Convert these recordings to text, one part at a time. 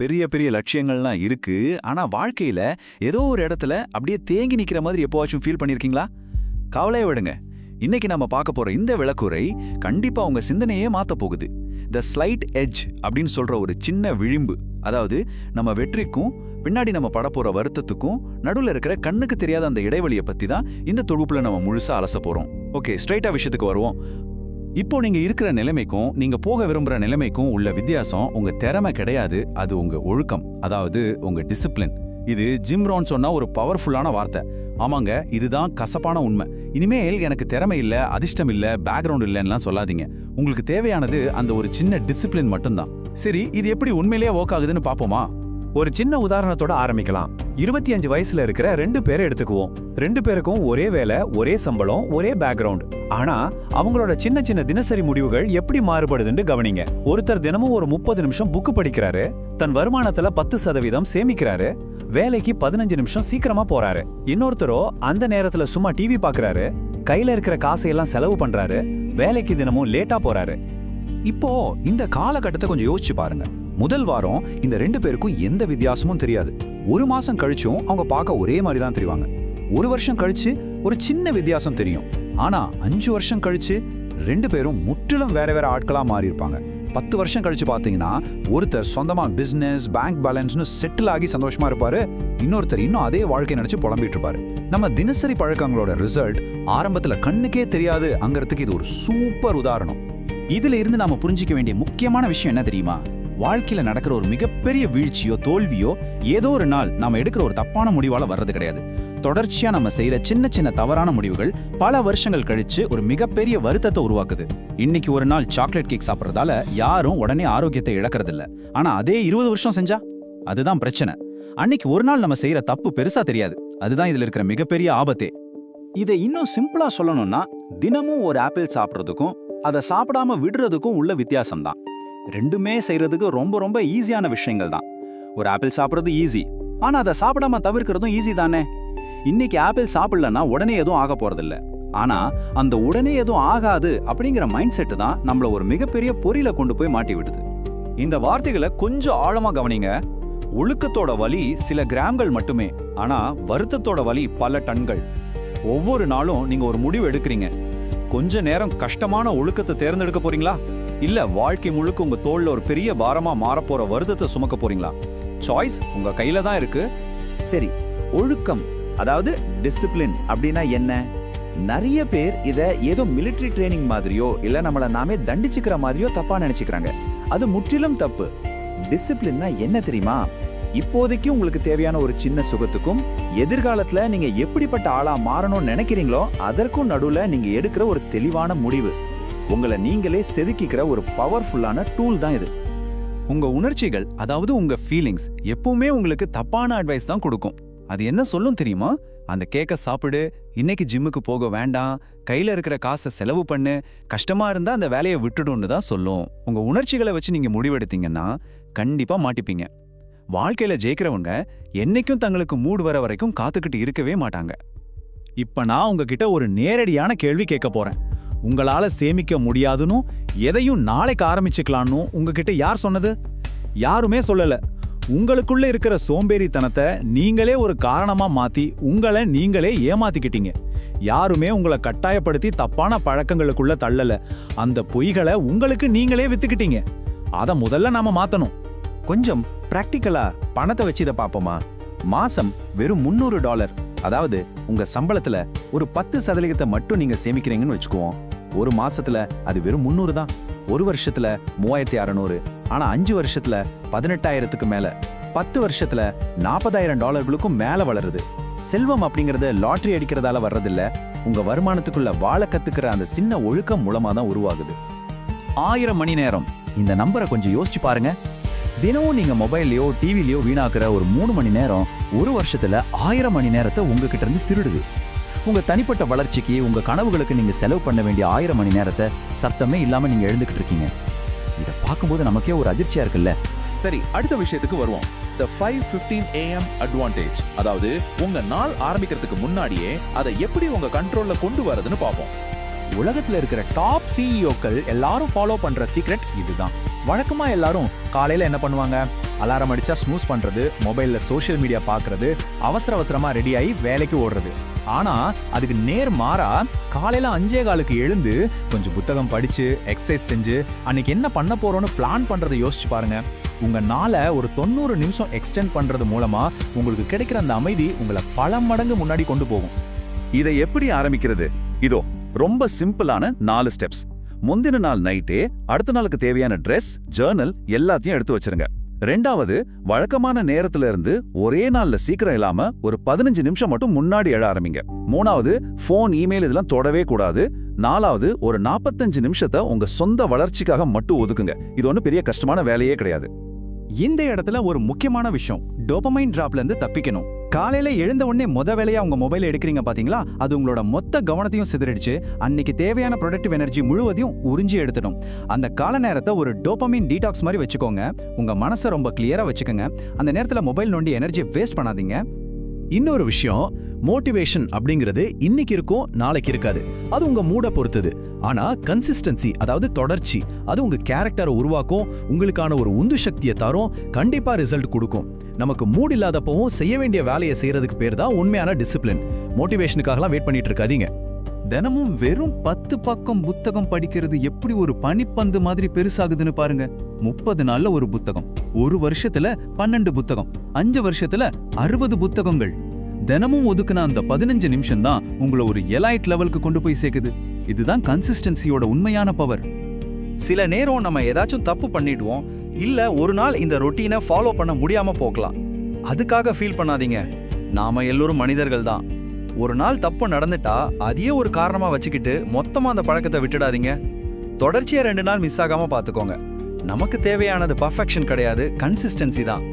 பெரிய பெரிய லட்சியங்கள்லாம் இருக்கு. ஆனா வாழ்க்கையில ஏதோ ஒரு இடத்துல அப்படியே தேங்கி நிக்கிற மாதிரி எப்போவாச்சும் ஃபீல் பண்ணிருக்கீங்களா? கவலைய விடுங்க. இன்னைக்கு நம்ம பார்க்க போற இந்த விளக்குரை கண்டிப்பா உங்க சிந்தனையே மாத்த போகுது. த ஸ்லைட் எட்ஜ் அப்படின்னு சொல்ற ஒரு சின்ன விளிம்பு, அதாவது நம்ம வெற்றிக்கும் பின்னாடி நம்ம படப்போற வருத்தத்துக்கும் நடுவில் இருக்கிற கண்ணுக்கு தெரியாத அந்த இடைவெளியை பத்தி தான் இந்த தொகுப்புல நம்ம முழுசா அலச போறோம். ஓகே, ஸ்ட்ரைட்டா விஷயத்துக்கு வருவோம். இப்போ நீங்க இருக்கிற நிலைமைக்கும் நீங்க போக விரும்புற நிலைமைக்கும் உள்ள வித்தியாசம் உங்க திறமை கிடையாது, அது உங்க ஒழுக்கம், அதாவது உங்க டிசிப்ளின். இது ஜிம் ரான் சொன்ன ஒரு பவர்ஃபுல்லான வார்த்தை. ஆமாங்க, இதுதான் கசப்பான உண்மை. இனிமேல் எனக்கு திறமை இல்ல, அதிர்ஷ்டம் இல்ல, பேக்ரவுண்ட் இல்லைன்னா சொல்லாதீங்க. உங்களுக்கு தேவையானது அந்த ஒரு சின்ன டிசிப்ளின் மட்டும்தான். சரி, இது எப்படி உண்மையிலேயே ஒர்க் ஆகுதுன்னு பாப்போமா? ஒரு சின்ன உதாரணத்தோட ஆரம்பிக்கலாம். 25 வயசுல இருக்கிற 2 பேரை எடுத்துக்குவோம். 2 பேருக்கும் ஒரே வேலை, ஒரே சம்பளம், ஒரே பேக்ரவுண்ட். ஆனா அவங்களோட சின்ன சின்ன தினசரி முடிவுகள் எப்படி மாறுபடுதுன்னு கவனிங்க. ஒருத்தர் தினமும் ஒரு 30 நிமிஷம் புக்கு படிக்கிறாரு, தன் வருமானத்துல 10% சேமிக்கிறாரு, வேலைக்கு 15 நிமிஷம் சீக்கிரமா போறாரு. இன்னொருத்தரோ அந்த நேரத்துல சும்மா டிவி பாக்குறாரு, கையில இருக்கிற காசையெல்லாம் செலவு பண்றாரு, வேலைக்கு தினமும் லேட்டா போறாரு. இப்போ இந்த காலகட்டத்தை கொஞ்சம் யோசிச்சு பாருங்க. முதல் வாரம் இந்த 2 பேருக்கும் எந்த வித்தியாசமும் தெரியாது. ஒரு மாசம் கழிச்சும் அவங்க பார்க்க ஒரே மாதிரி தான் தெரிவாங்க. ஒரு வருஷம் கழிச்சு ஒரு சின்ன வித்தியாசம் தெரியும். ஆனா 5 வருஷம் கழிச்சு 2 பேரும் முற்றிலும் வேற வேற ஆட்களா மாறி இருப்பாங்க. 10 வருஷம் கழிச்சு பாத்தீங்கன்னா ஒருத்தர் சொந்தமா பிசினஸ், பேங்க் பேலன்ஸ்னு செட்டில் ஆகி சந்தோஷமா இருப்பாரு, இன்னொருத்தர் இன்னும் அதே வாழ்க்கை நினைச்சு புலம்பிட்டு இருப்பாரு. நம்ம தினசரி பழக்கங்களோட ரிசல்ட் ஆரம்பத்துல கண்ணுக்கே தெரியாது அங்கிறதுக்கு இது ஒரு சூப்பர் உதாரணம். இதுல இருந்து நாம புரிஞ்சிக்க வேண்டிய முக்கியமான விஷயம் என்ன தெரியுமா? வாழ்க்கையில நடக்கிற ஒரு மிகப்பெரிய வீழ்ச்சியோ தோல்வியோ ஏதோ ஒரு நாள் நாம எடுக்கிற ஒரு தப்பான முடிவால வர்றது கிடையாது. தொடர்ச்சியா நம்ம செய்யற சின்ன சின்ன தவறான முடிவுகள் பல வருஷங்கள் கழிச்சு ஒரு மிகப்பெரிய வருத்தத்தை உருவாக்குது. இன்னைக்கு ஒரு நாள் சாக்லேட் கேக் சாப்பிட்றதால யாரும் உடனே ஆரோக்கியத்தை இழக்கிறது இல்ல. ஆனா அதே 20 வருஷம் செஞ்சா அதுதான் பிரச்சனை. அன்னைக்கு ஒரு நாள் நம்ம செய்யற தப்பு பெருசா தெரியாது, அதுதான் இதுல இருக்கிற மிகப்பெரிய ஆபத்தே. இதை இன்னும் சிம்பிளா சொல்லணும்னா, தினமும் ஒரு ஆப்பிள் சாப்பிட்றதுக்கும் அதை சாப்பிடாம விடுறதுக்கும் உள்ள வித்தியாசம் தான். ரெண்டுமே செய்யறதுக்கு ரொம்ப ரொம்ப ஈஸியான விஷயங்கள் தான். ஒரு ஆப்பிள் சாப்பிட்றது ஈஸி, ஆனா அதை சாப்பிடாம தவிர்க்கிறதும் ஈஸி தானே. இன்னைக்கு ஆப்பிள் சாப்பிடலன்னா உடனே எதுவும் ஆக போறதில்ல. ஆனா அந்த உடனே எதுவும் ஆகாது அப்படிங்கிற மைண்ட் செட்டு தான் நம்மள ஒரு மிகப்பெரிய பொறியில கொண்டு போய் மாட்டி விடுது. இந்த வார்த்தைகளை கொஞ்சம் ஆழமா கவனிங்க. ஒழுக்கத்தோட வலி சில கிராம்கள் மட்டுமே, ஆனா வருத்தத்தோட வலி பல டன்கள். ஒவ்வொரு நாளும் நீங்க ஒரு முடிவு எடுக்கிறீங்க. கொஞ்ச நேரம் கஷ்டமான ஒழுக்கத்தை தேர்ந்தெடுக்க போறீங்களா, இல்ல வாழ்க்கை முழுக்க உங்க தோல்ல ஒரு பெரிய பாரமா மாறப்போற வருத்தத்தை சுமக்க போறீங்களா? சாய்ஸ் உங்க கையில தான் இருக்கு. சரி, ஒழுக்கம் அதாவது டிசிப்ளின் அப்படின்னா என்ன? நிறைய பேர் இத ஏதோ மிலிட்டரி ட்ரைனிங் மாதிரியோ இல்ல நம்மள நாமே தண்டிச்சுக்கிற மாதிரியோ தப்பா நினைச்சுக்கிறாங்க. அது முற்றிலும் தப்பு. டிசிப்ளின்னா என்ன தெரியுமா? இப்போதைக்கு உங்களுக்கு தேவையான ஒரு சின்ன சுகத்துக்கும் எதிர்காலத்துல நீங்க எப்படிப்பட்ட ஆளா மாறணும்னு நினைக்கிறீங்களோ அதற்கும் நடுவுல நீங்க எடுக்கிற ஒரு தெளிவான முடிவு. உங்களை நீங்களே செதுக்கிக்கிற ஒரு பவர்ஃபுல்லான டூல் தான் இது. உங்க உணர்ச்சிகள், அதாவது உங்க ஃபீலிங்ஸ் எப்பவுமே உங்களுக்கு தப்பான அட்வைஸ் தான் கொடுக்கும். அது என்ன சொல்லும் தெரியுமா? அந்த கேக்க சாப்பிடு, இன்னைக்கு ஜிம்முக்கு போக வேண்டாம், கையில இருக்கிற காசை செலவு பண்ணு, கஷ்டமா இருந்தா அந்த வேலையை விட்டுடுன்னு தான் சொல்லும். உங்க உணர்ச்சிகளை வச்சு நீங்க முடிவெடுத்தீங்கன்னா கண்டிப்பா மாட்டிப்பீங்க. வாழ்க்கையில ஜெயிக்கிறவங்க என்னைக்கும் தங்களுக்கு மூடு வர வரைக்கும் காத்துக்கிட்டு இருக்கவே மாட்டாங்க. இப்ப நான் உங்ககிட்ட ஒரு நேரடியான கேள்வி கேட்க போறேன். உங்களால சேமிக்க முடியாதுன்னு, எதையும் நாளைக்கு ஆரம்பிச்சுக்கலான்னு உங்ககிட்ட யார் சொன்னது? யாருமே சொல்லல. உங்களுக்குள்ள இருக்கிற சோம்பேறித்தனத்தை நீங்களே ஒரு காரணமா மாத்தி உங்களை நீங்களே ஏமாத்திக்கிட்டீங்க. யாருமே உங்களை கட்டாயப்படுத்தி தப்பான பழக்கங்களுக்குள்ள தள்ளல. அந்த பொய்களை உங்களுக்கு நீங்களே வித்துக்கிட்டீங்க. அதை முதல்ல நாம மாத்தணும். கொஞ்சம் பிராக்டிக்கலா பணத்தை வச்சு இதை பார்ப்போமா? மாசம் வெறும் $300, அதாவது உங்க சம்பளத்துல ஒரு 10% மட்டும் நீங்க சேமிக்கிறீங்கன்னு வச்சுக்குவோம். ஒரு மாசத்துல அது வெறும் 300 தான். ஒரு வருஷத்துல 3600, ஆனா 5 வருஷத்துல 18,000க்கு மேல, 10 வருஷத்துல $40,000க்கும் மேல வளருது. செல்வம் அப்படிங்கறது லாட்டரி அடிக்கிறதால வர்றதில்ல, உங்க வருமானத்துக்குள்ள வாழ கத்துக்கிற அந்த சின்ன ஒழுக்கம் மூலமா தான் உருவாகுது. 1000 மணி நேரம், இந்த நம்பரை கொஞ்சம் யோசிச்சு பாருங்க. தினமும் நீங்க மொபைல்லையோ டிவிலையோ வீணாக்குற ஒரு 3 மணி நேரம் ஒரு வருஷத்துல 1000 மணி நேரத்தை உங்ககிட்ட இருந்து திருடுது. உங்க தனிப்பட்ட வளர்ச்சிக்கு, உங்க கனவுகளுக்கு நீங்க செலவு பண்ண வேண்டிய 1000 மணி நேரத்தை சத்தமே இல்லாம நீங்க எழுந்துகிட்டு இருக்கீங்க. இதை பார்க்கும்போது நமக்கே ஒரு அதிர்ச்சியா இருக்குல்ல? சரி, அடுத்த விஷயத்துக்கு வருவோம். The 5:15 AM advantage, அதாவது உங்க நாள் ஆரம்பிக்கிறதுக்கு முன்னாடியே அதை எப்படி உங்க கண்ட்ரோல்ல கொண்டு வரதுன்னு பார்ப்போம். உலகத்துல இருக்கிற டாப் சிஇஓக்கள் எல்லாரும் ஃபாலோ பண்ற சீக்ரெட் இதுதான். வழக்கமா எல்லாரும் காலையில என்ன பண்ணுவாங்க? அலாரம் அடிச்சா ஸ்னூஸ் பண்றது, மொபைல்ல சோஷியல் மீடியா பார்க்கறது, அவசர அவசரமா ரெடி ஆகி வேலைக்கு ஓடுறது. ஆனா அதுக்கு நேர் மாறா காலையில 5:15க்கு எழுந்து கொஞ்சம் புத்தகம் படிச்சு எக்ஸசைஸ் செஞ்சு அன்னைக்கு என்ன பண்ண போறோம்னு பிளான் பண்றதை யோசிச்சு பாருங்க. உங்க நாளை ஒரு 90 நிமிஷம் எக்ஸ்டெண்ட் பண்றது மூலமா உங்களுக்கு கிடைக்கிற அந்த அமைதி உங்களை பல மடங்கு முன்னாடி கொண்டு போகும். இதை எப்படி ஆரம்பிக்கிறது? இதோ ரொம்ப சிம்பிளான 4 ஸ்டெப்ஸ். முந்தின நாள் நைட்டே அடுத்த நாளுக்கு தேவையான ட்ரெஸ், ஜர்னல் எல்லாத்தையும் எடுத்து வச்சிருங்க. 2வது, வழக்கமான நேரத்துல இருந்து ஒரே நாள்ல சீக்கிரம் இல்லாம ஒரு 15 நிமிஷம் மட்டும் முன்னாடி எழ ஆரம்பிங்க. 3வது, போன், இமெயில் இதெல்லாம் தொடவே கூடாது. 4வது, ஒரு 45 நிமிஷத்தை உங்க சொந்த வளர்ச்சிக்காக மட்டும் ஒதுக்குங்க. இது ஒன்றும் பெரிய கஷ்டமான வேலையே கிடையாது. இந்த இடத்துல ஒரு முக்கியமான விஷயம், டோபமைன் டிராப்ல இருந்து தப்பிக்கணும். காலையில எழுந்த உடனே வேலையா உங்க மொபைல் எடுக்கிறீங்க பாத்தீங்களா, அது உங்களோட மொத்த கவனத்தையும் சிதறடிச்சு அன்னைக்கு தேவையான ப்ரொடக்டிவ் எனர்ஜி முழுவதையும் உறிஞ்சி எடுத்துடும். அந்த கால நேரத்தை ஒரு டோபமைன் டீடாக்ஸ் மாதிரி வச்சுக்கோங்க. உங்க மனசை ரொம்ப கிளியரா வச்சுக்கோங்க. அந்த நேரத்துல மொபைல் நோண்டி எனர்ஜி வேஸ்ட் பண்ணாதீங்க. இன்னொரு விஷயம், மோட்டிவேஷன் அப்படிங்கிறது இன்னைக்கு இருக்கும், நாளைக்கு இருக்காது. அது உங்க மூட பொறுத்தது. ஆனா கன்சிஸ்டன்சி, அதாவது தொடர்ச்சி, அது உங்க கேரக்டரை உருவாக்கும், உங்களுக்கான ஒரு உந்து சக்தியை தரும், கண்டிப்பா ரிசல்ட் கொடுக்கும். நமக்கு மூட் இல்லாதப்பவும் செய்ய வேண்டிய வேலையை செய்யறதுக்கு பேர் தான் உண்மையான டிசிப்ளின். மோட்டிவேஷனுக்காகலாம் வெயிட் பண்ணிட்டு இருக்காதீங்க. தினமும் வெறும் 10 பக்கம் புத்தகம் படிக்கிறது எப்படி ஒரு பனிப்பந்து மாதிரி பெருசாகுதுன்னு பாருங்க. 30 நாள்ல ஒரு புத்தகம், 1 வருஷத்துல 12 புத்தகம், 5 வருஷத்துல 60 புத்தகங்கள். தினமும் ஒதுக்குன அந்த 15 நிமிஷம் தான் உங்களை ஒரு எலைட் லெவலுக்கு கொண்டு போய் சேர்க்குது. இதுதான் கன்சிஸ்டன்சியோட உண்மையான பவர். சில நேரம் நம்ம ஏதாச்சும் தப்பு பண்ணிடுவோம், இல்ல ஒரு நாள் இந்த ரொட்டீனை ஃபாலோ பண்ண முடியாம போகலாம். அதுக்காக ஃபீல் பண்ணாதீங்க. நாம எல்லோரும் மனிதர்கள் தான். ஒரு நாள் தப்பு நடந்துட்டா அதையே ஒரு காரணமா வச்சுக்கிட்டு மொத்தமா அந்த பழக்கத்தை விட்டுடாதீங்க. தொடர்ச்சியா 2 நாள் மிஸ் ஆகாம பாத்துக்கோங்க. நமக்கு தேவையானது பர்ஃபெக்ஷன் கிடையாது, கன்சிஸ்டன்சி தான்.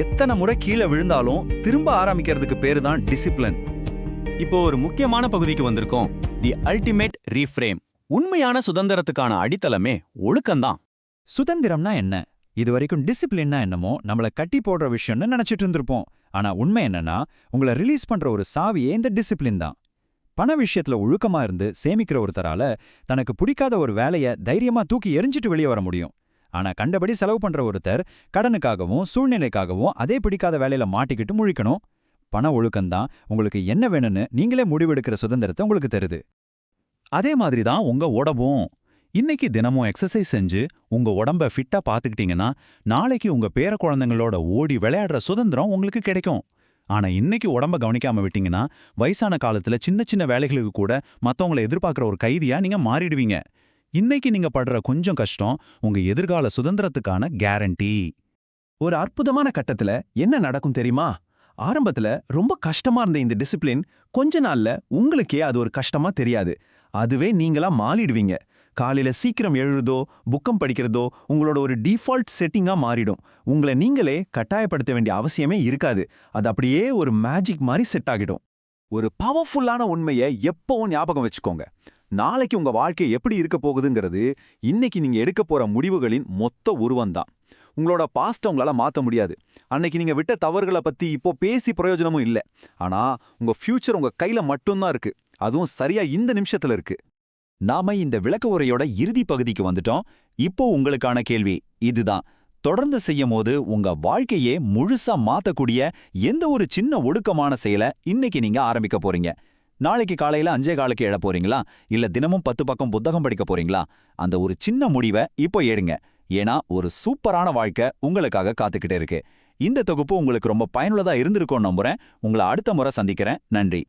எத்தனை முறை கீழே விழுந்தாலும் திரும்ப ஆரம்பிக்கிறதுக்கு பேரு தான் டிசிப்ளின். இப்போ ஒரு முக்கியமான பகுதிக்கு வந்திருக்கோம், தி அல்டிமேட் ரீஃப்ரேம். உண்மையான சுதந்திரத்துக்கான அடித்தளமே ஒழுக்கம்தான். சுதந்திரம்னா என்ன? இது வரைக்கும் டிசிப்ளின்னா என்னமோ நம்மள கட்டி போடுற விஷயம்னு நினைச்சிட்டு இருந்திருப்போம். ஆனா உண்மை என்னன்னா, உங்களை ரிலீஸ் பண்ற ஒரு சாவியே இந்த டிசிப்ளின் தான். பண விஷயத்துல ஒழுக்கமா இருந்து சேமிக்கிற ஒருத்தரால தனக்கு பிடிக்காத ஒரு வேலையை தைரியமா தூக்கி எரிஞ்சிட்டு வெளியே வர முடியும். ஆனா கண்டபடி செலவு பண்ற ஒருத்தர் கடனுக்காகவும் சூழ்நிலைக்காகவும் அதே பிடிக்காத வேலையில மாட்டிக்கிட்டு முழிக்கணும். பண ஒழுக்கம்தான் உங்களுக்கு என்ன வேணும்னு நீங்களே முடிவெடுக்கிற சுதந்திரத்தை உங்களுக்கு தருது. அதே மாதிரி தான் உங்க உடம்பும். இன்னைக்கு தினமும் எக்ஸசைஸ் செஞ்சு உங்க உடம்ப ஃபிட்டா பாத்துக்கிட்டீங்கன்னா நாளைக்கு உங்க பேர குழந்தைங்களோட ஓடி விளையாடுற சுதந்திரம் உங்களுக்கு கிடைக்கும். ஆனா இன்னைக்கு உடம்ப கவனிக்காம விட்டீங்கன்னா வயசான காலத்துல சின்ன சின்ன வேலைகளுக்கு கூட மத்தவங்களை எதிர்பார்க்கிற ஒரு கைதியா நீங்க மாறிடுவீங்க. இன்னைக்கு நீங்க படுற கொஞ்சம் கஷ்டம் உங்க எதிர்கால சுதந்திரத்துக்கான கேரண்டி. ஒரு அற்புதமான கட்டத்துல என்ன நடக்கும் தெரியுமா? ஆரம்பத்துல ரொம்ப கஷ்டமா இருந்த இந்த டிசிப்ளின் கொஞ்ச நாள்ல உங்களுக்கே அது ஒரு கஷ்டமா தெரியாது. அதுவே நீங்களா மாறிடுவீங்க. காலையில சீக்கிரம் எழுறதோ புக்கம் படிக்கிறதோ உங்களோட ஒரு டிஃபால்ட் செட்டிங்கா மாறிடும். உங்களை நீங்களே கட்டாயப்படுத்த வேண்டிய அவசியமே இருக்காது. அது அப்படியே ஒரு மேஜிக் மாதிரி செட் ஆகிடும். ஒரு பவர்ஃபுல்லான உண்மையை எப்பவும் ஞாபகம் வச்சுக்கோங்க. நாளைக்கு உங்க வாழ்க்கை எப்படி இருக்க போகுதுங்கிறது இன்னைக்கு நீங்க எடுக்க போற முடிவுகளின் மொத்த உருவம்தான். உங்களோட பாஸ்ட் உங்களால மாத்த முடியாது. அன்னைக்கு நீங்க விட்ட தவறுகளை பத்தி இப்போ பேசி பிரயோஜனமும் இல்லை. ஆனா உங்க ஃபியூச்சர் உங்க கையில மட்டும்தான் இருக்கு. அதுவும் சரியா இந்த நிமிஷத்துல இருக்கு. நாம இந்த விளக்க உரையோட இறுதி பகுதிக்கு வந்துட்டோம். இப்போ உங்களுக்கான கேள்வி இதுதான். தொடர்ந்து செய்யும் போது உங்க வாழ்க்கையே முழுசா மாத்தக்கூடிய எந்த ஒரு சின்ன ஒடுக்கமான செயலை இன்னைக்கு நீங்க ஆரம்பிக்க போறீங்க? நாளைக்கு காலையில 5:15க்கு எழ போறீங்களா? இல்ல தினமும் 10 பக்கம் புத்தகம் படிக்க போறீங்களா? அந்த ஒரு சின்ன முடிவை இப்போ எடுங்க. ஏன்னா ஒரு சூப்பரான வாழ்க்கை உங்களுக்காக காத்துக்கிட்டே இருக்கு. இந்த தொகுப்பு உங்களுக்கு ரொம்ப பயனுள்ளதா இருந்திருக்கும்னு நம்புறேன். உங்களை அடுத்த முறை சந்திக்கிறேன். நன்றி.